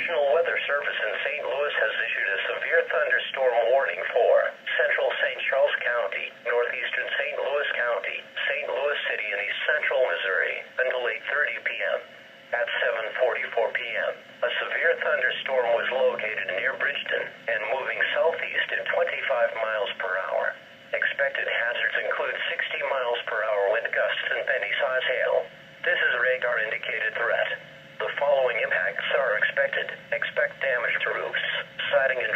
National Weather Service in St. Louis has issued a severe thunderstorm warning for central St. Charles County, northeastern St. Louis County, St. Louis City, and east central Missouri until 8:30 p.m. At 7:44 p.m., a severe thunderstorm was located near Bridgeton and moving southeast at 25 miles per hour. Expected hazards include 60 miles per hour wind gusts and penny-size hail. This is a radar-indicated threat. The following impacts are expected. Expect damage to roofs, siding and